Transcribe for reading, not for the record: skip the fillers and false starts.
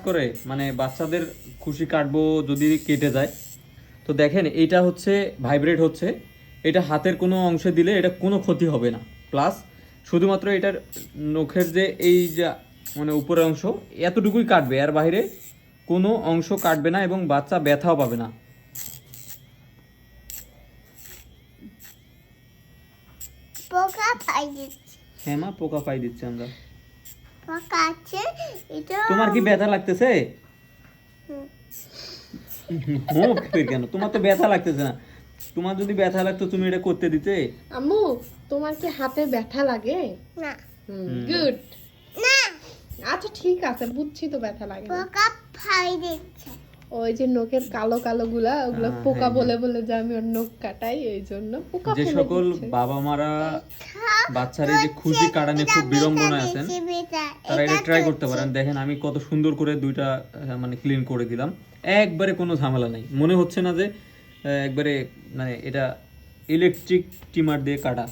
করে, মানে বাচ্চাদের খুশি কাটবো যদি কেটে যায়। তো দেখেন এইটা হচ্ছে ভাইব্রেট হচ্ছে, এটা হাতের কোনো অংশে দিলে এটা কোনো ক্ষতি হবে না। প্লাস শুধুমাত্র এটার নখের যে এই যে মানে উপরের অংশ এতটুকুই কাটবে, আর বাইরে কোনো অংশ কাটবে না এবং বাচ্চা ব্যথাও পাবে না। পোকা পাই দিচ্ছে। হ্যাঁ মা, পোকা পাই দিচ্ছে আমরা। পোকা আছে এটা। তোমার কি ব্যথা লাগতেছে? হুম। হোক ফির কেন, তোমার তো ব্যথা লাগতেছে না। তোমার যদি ব্যথা লাগতো তুমি এটা করতে দিতে। আম্মু তোমার কি হাতে ব্যথা লাগে? না গুড। না, আচ্ছা ঠিক আছে, বুঝছি তো ব্যথা লাগে না। পোকা পাই দিচ্ছে। ওই যে নখের কালো কালো গুলা ওগুলো হ্যাঁ, পোকা হ্যাঁ, বলে বলে যে আমি ওর নখ কাটাই, এই জন্য পোকা যে ফেলে সকল দিচ্ছে। বাবা মারা বাচ্চার এই যে খুশি কাটানে খুব বিড়ম্বনায় আছেন, তারা এটা ট্রাই করতে পারেন। দেখেন আমি কত সুন্দর করে দুইটা মানে ক্লিন করে দিলাম, একবারে কোনো ঝামেলা নাই। মনে হচ্ছে না যে একবারে মানে এটা ইলেকট্রিক ট্রিমার দিয়ে কাটা।